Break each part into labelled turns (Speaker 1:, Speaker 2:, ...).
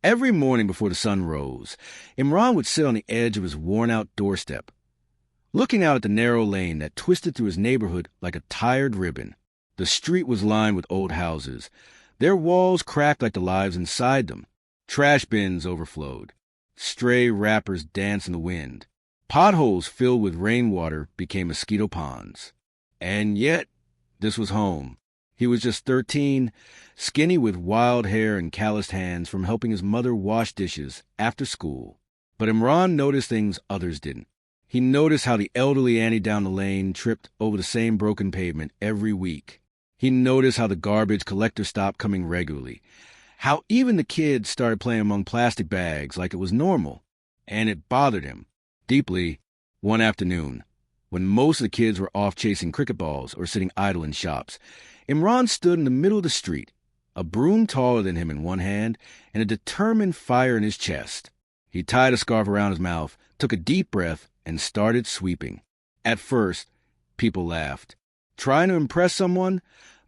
Speaker 1: Every morning before the sun rose, Imran would sit on the edge of his worn-out doorstep, looking out at the narrow lane that twisted through his neighborhood like a tired ribbon. The street was lined with old houses, their walls cracked like the lives inside them. Trash bins overflowed. Stray wrappers danced in the wind. Potholes filled with rainwater became mosquito ponds. And yet, this was home. He was just 13, skinny with wild hair and calloused hands from helping his mother wash dishes after school. But Imran noticed things others didn't. He noticed how the elderly Annie down the lane tripped over the same broken pavement every week. He noticed how the garbage collector stopped coming regularly, how even the kids started playing among plastic bags like it was normal. And it bothered him deeply one afternoon, when most of the kids were off chasing cricket balls or sitting idle in shops. Imran stood in the middle of the street, a broom taller than him in one hand and a determined fire in his chest. He tied a scarf around his mouth, took a deep breath, and started sweeping. At first, people laughed. Trying to impress someone?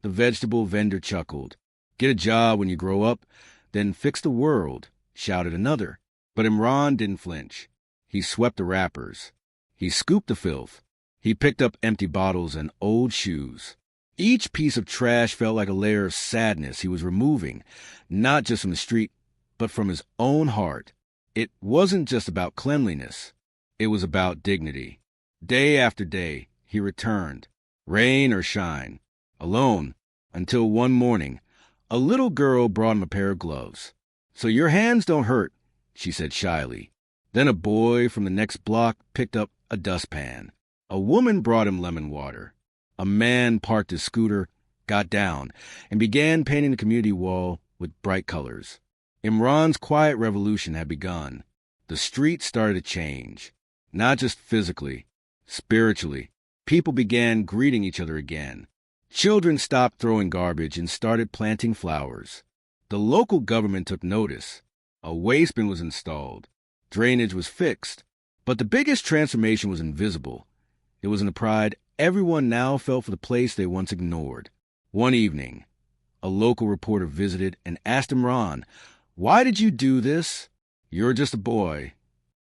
Speaker 1: The vegetable vendor chuckled. Get a job when you grow up, then fix the world, shouted another. But Imran didn't flinch. He swept the wrappers. He scooped the filth. He picked up empty bottles and old shoes. Each piece of trash felt like a layer of sadness he was removing, not just from the street, but from his own heart. It wasn't just about cleanliness. It was about dignity. Day after day, he returned, rain or shine, alone, until one morning, a little girl brought him a pair of gloves. "So your hands don't hurt," she said shyly. Then a boy from the next block picked up a dustpan. A woman brought him lemon water. A man parked his scooter, got down, and began painting the community wall with bright colors. Imran's quiet revolution had begun. The street started to change, not just physically, spiritually. People began greeting each other again. Children stopped throwing garbage and started planting flowers. The local government took notice. A waste bin was installed. Drainage was fixed. But the biggest transformation was invisible. It was in the pride everyone now felt for the place they once ignored. One evening, a local reporter visited and asked Imran, "Why did you do this?" "You're just a boy."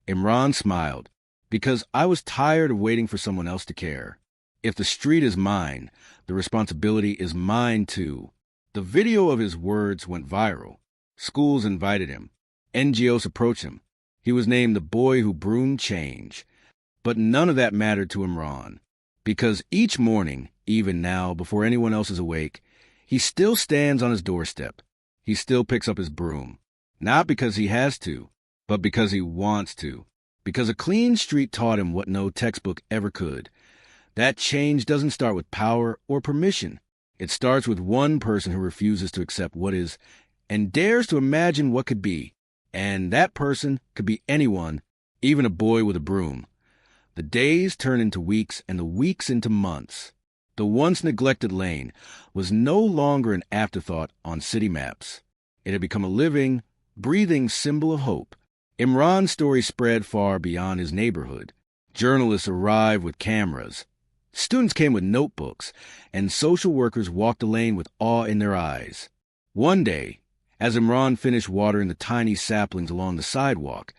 Speaker 1: Imran smiled. "Because I was tired of waiting for someone else to care. If the street is mine, the responsibility is mine too." The video of his words went viral. Schools invited him. NGOs approached him. He was named the boy who broomed change. But none of that mattered to Imran. Because each morning, even now, before anyone else is awake, he still stands on his doorstep. He still picks up his broom. Not because he has to, but because he wants to. Because a clean street taught him what no textbook ever could. That change doesn't start with power or permission. It starts with one person who refuses to accept what is and dares to imagine what could be. And that person could be anyone, even a boy with a broom. The days turned into weeks and the weeks into months. The once neglected lane was no longer an afterthought on city maps. It had become a living, breathing symbol of hope. Imran's story spread far beyond his neighborhood. Journalists arrived with cameras. Students came with notebooks, and social workers walked the lane with awe in their eyes. One day, as Imran finished watering the tiny saplings along the sidewalk,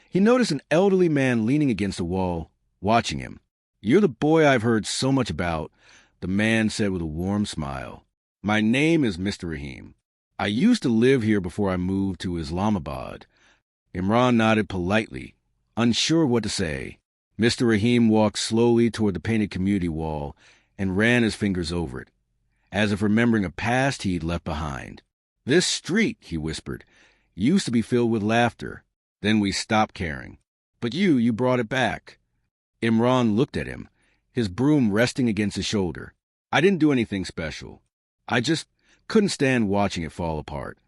Speaker 1: he noticed an elderly man leaning against a wall, watching him. "You're the boy I've heard so much about," the man said with a warm smile. "My name is Mr. Rahim. I used to live here before I moved to Islamabad." Imran nodded politely, unsure what to say. Mr. Rahim walked slowly toward the painted community wall and ran his fingers over it, as if remembering a past he'd left behind. "This street," he whispered, "used to be filled with laughter. Then we stopped caring. But you brought it back." Imran looked at him, his broom resting against his shoulder. "I didn't do anything special. I just couldn't stand watching it fall apart."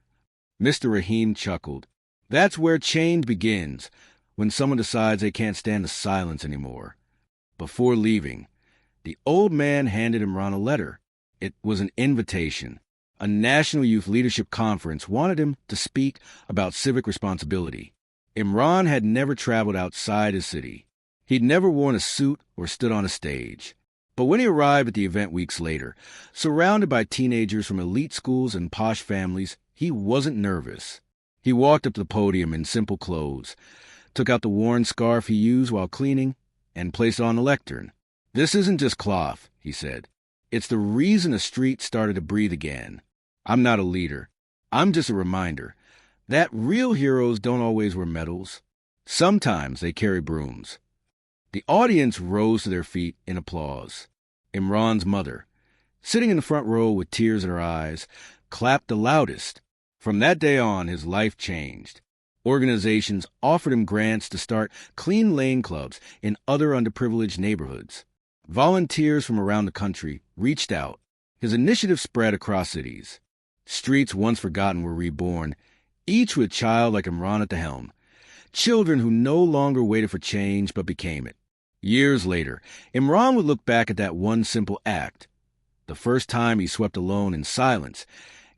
Speaker 1: Mr. Rahim chuckled. "That's where change begins, when someone decides they can't stand the silence anymore." Before leaving, the old man handed Imran a letter. It was an invitation. A National Youth Leadership Conference wanted him to speak about civic responsibility. Imran had never traveled outside his city. He'd never worn a suit or stood on a stage. But when he arrived at the event weeks later, surrounded by teenagers from elite schools and posh families, he wasn't nervous. He walked up to the podium in simple clothes, took out the worn scarf he used while cleaning, and placed it on the lectern. "This isn't just cloth," he said. "It's the reason the street started to breathe again. I'm not a leader. I'm just a reminder that real heroes don't always wear medals. Sometimes they carry brooms." The audience rose to their feet in applause. Imran's mother, sitting in the front row with tears in her eyes, clapped the loudest. From that day on, his life changed. Organizations offered him grants to start clean lane clubs in other underprivileged neighborhoods. Volunteers from around the country reached out. His initiative spread across cities. Streets once forgotten were reborn, each with a child like Imran at the helm. Children who no longer waited for change but became it. Years later, Imran would look back at that one simple act, the first time he swept alone in silence,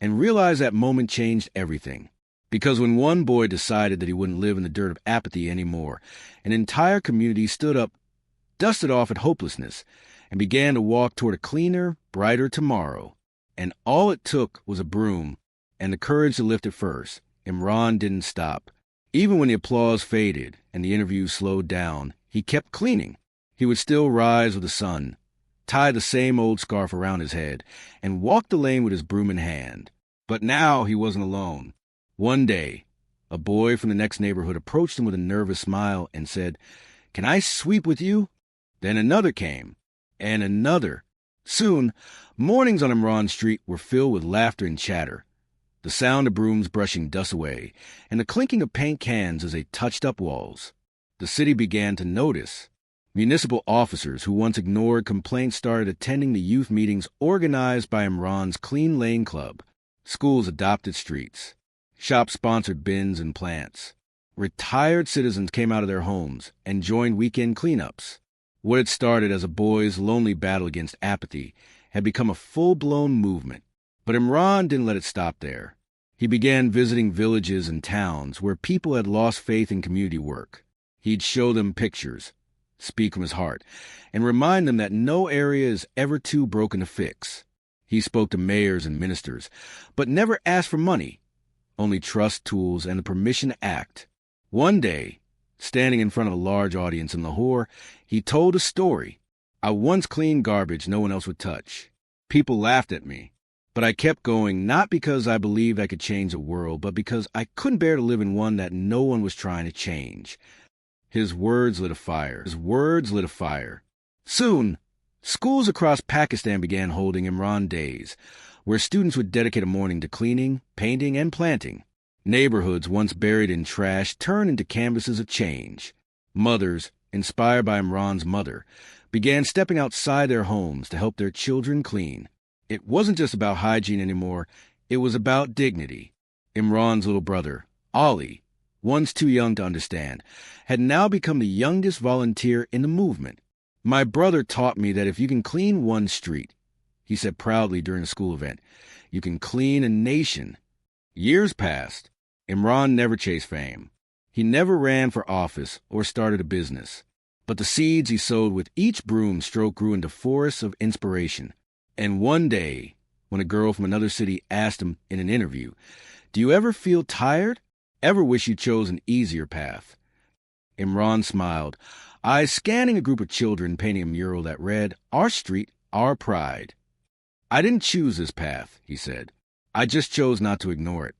Speaker 1: and realize that moment changed everything. Because when one boy decided that he wouldn't live in the dirt of apathy anymore, an entire community stood up, dusted off at hopelessness, and began to walk toward a cleaner, brighter tomorrow. And all it took was a broom and the courage to lift it first. Imran didn't stop. Even when the applause faded and the interview slowed down, he kept cleaning. He would still rise with the sun, tie the same old scarf around his head, and walk the lane with his broom in hand. But now he wasn't alone. One day, a boy from the next neighborhood approached him with a nervous smile and said, "Can I sweep with you?" Then another came, and another. Soon, mornings on Imran Street were filled with laughter and chatter, the sound of brooms brushing dust away, and the clinking of paint cans as they touched up walls. The city began to notice. Municipal officers who once ignored complaints started attending the youth meetings organized by Imran's Clean Lane Club. Schools adopted streets. Shops sponsored bins and plants. Retired citizens came out of their homes and joined weekend cleanups. What had started as a boy's lonely battle against apathy had become a full-blown movement. But Imran didn't let it stop there. He began visiting villages and towns where people had lost faith in community work. He'd show them pictures, speak from his heart, and remind them that no area is ever too broken to fix. He spoke to mayors and ministers, but never asked for money, only trust, tools, and the permission to act. One day, standing in front of a large audience in Lahore, he told a story. "I once cleaned garbage no one else would touch. People laughed at me, but I kept going not because I believed I could change the world, but because I couldn't bear to live in one that no one was trying to change." His words lit a fire. Soon, schools across Pakistan began holding Imran Days, where students would dedicate a morning to cleaning, painting, and planting. Neighborhoods once buried in trash turned into canvases of change. Mothers, inspired by Imran's mother, began stepping outside their homes to help their children clean. It wasn't just about hygiene anymore, it was about dignity. Imran's little brother, Ali, once too young to understand, had now become the youngest volunteer in the movement. "My brother taught me that if you can clean one street," he said proudly during a school event, "you can clean a nation." Years passed. Imran never chased fame. He never ran for office or started a business. But the seeds he sowed with each broom stroke grew into forests of inspiration. And one day, when a girl from another city asked him in an interview, "Do you ever feel tired? Ever wish you chose an easier path?" Imran smiled, eyes scanning a group of children painting a mural that read, "Our street, our pride." "I didn't choose this path," he said. "I just chose not to ignore it."